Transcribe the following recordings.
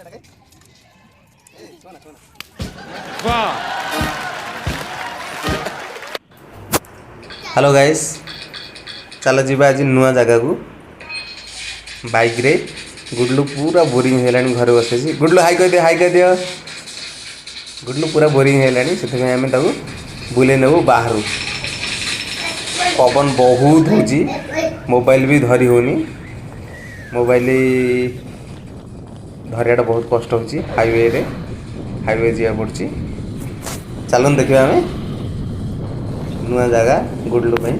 Hello guys, चलो जी आज नुआ जगह को बाइक रे। गुडलू पूरा बोरिंग है घर बस। गुडलू हाई कह दियो। गुडलू पूरा बोरिंग है से आम बुले नेबू बाहर। पवन बहुत होची, मोबाइल भी धरी होनी। मोबाइल धरियाटा बहुत कष्ट होची। हाईवे जा पड़ी। चलन देखा आम नुआ जगह गुडलू पे।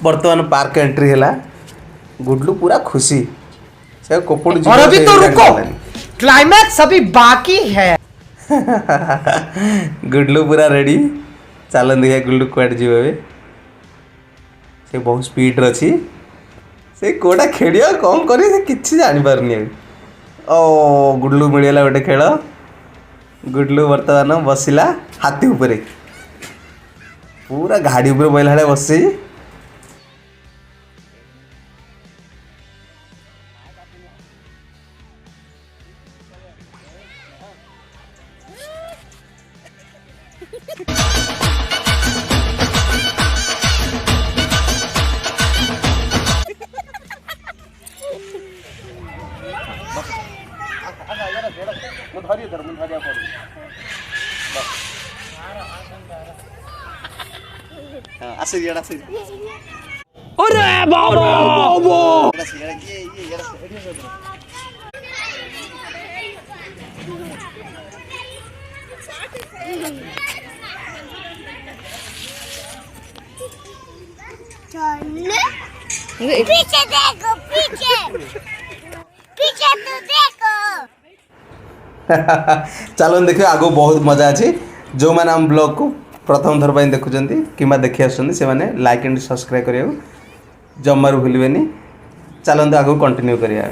बर्तमान पार्क एंट्री है। गुडलू पूरा खुशी से कोपड़। और अभी तो रुको, क्लाइमैक्स अभी बाकी है। गुडलू पूरा रेडी। चलन देखिए गुडलू कौट जी से बहुत स्पीड अच्छी। से कोटा खेल कौन कर कि जानी पारनी। ओ गुडलू मिलला गोटे खेल। गुडलू बर्तमान बसला हाथी उपरे, पूरा गाड़ी उपर बैला बस। अरे बाबा पीछे देखो, पीछे पीछे तो देखो। चलो देखिए आगो बहुत मजा अच्छी। जो मैंने आम ब्लॉग को प्रथम थर पर देखुं कि देखी आसने लाइक एंड सब्सक्राइब करियो जमारू भूलें। चलते आगो कंटिन्यू करिया।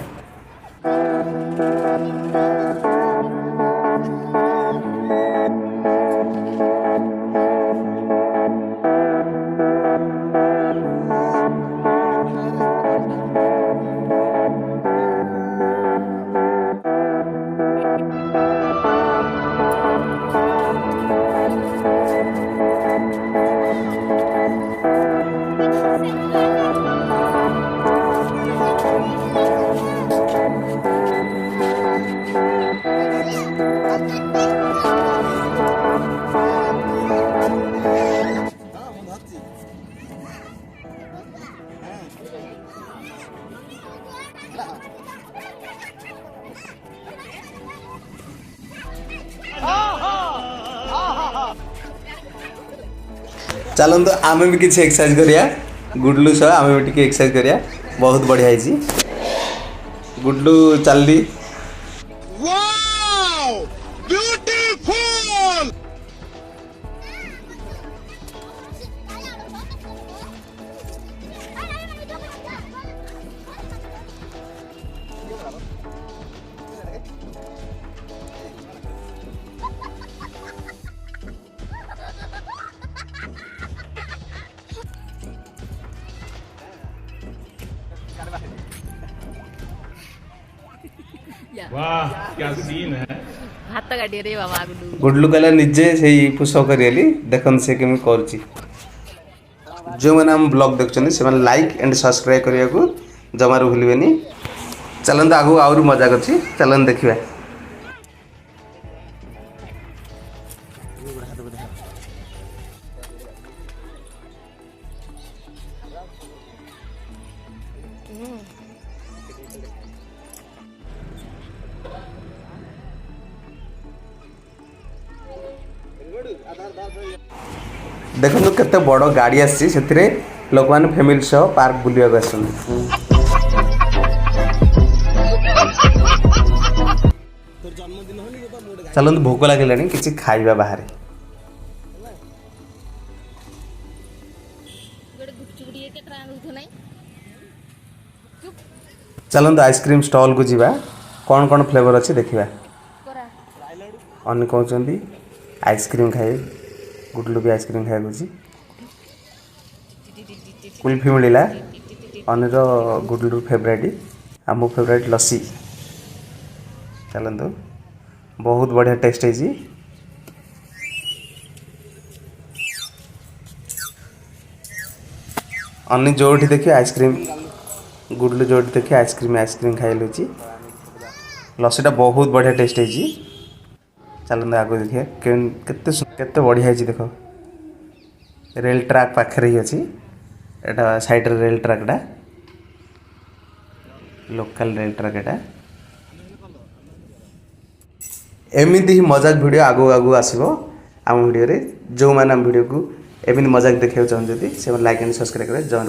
चलते आम भी किसी एक्सरसाइज करिया। गुडलू सह आम भी एक्सरसाइज करिया। बहुत बढ़िया है। गुडलू चलली। वाह क्या सीन है। हाथ काटी रे बाबा गुडू गुडलू कहला निजे से पुष करी देखते से केमी कर जो मैंने हम ब्लॉग देखते से लाइक एंड सब्सक्राइब करने को जमार भूलिए। चलते आगू आहरी मजा कर चलते देखा। देखो केते बड़ गाड़ी आसी से लोक मैंने फैमिली सह पार्क बुलिया आस चलते भोक लगे किसी खाइबा बाहर। चलते आइसक्रीम स्टॉल को जीवा कौन कौन फ्लेवर अच्छे देखा। अने कहते आइसक्रीम खाए गुडलू भी आइसक्रीम खाया कुल्फी मिलला अनेर गुडलू फेवरेट आम फेवरेट लस्सी। चलते बहुत बढ़िया टेस्ट है। अने जो देखिए आइसक्रीम गुडलू जो देखिए आइसक्रीम खाई लुची लस्सीटा बहुत बढ़िया टेस्ट है। चलते आगे देखिए केते बढ़िया है। देख रेल ट्रैक पाखे ही अच्छी एटा साइड रेल ट्रैकटा लोकल रेल ट्रैक एटा एमती ही मजाक वीडियो आगू आगू आसो आम वीडियो जो मैंने वीडियो को एमती मजाक देखा चाहते से लाइक एंड सब्सक्राइब करें जॉइन।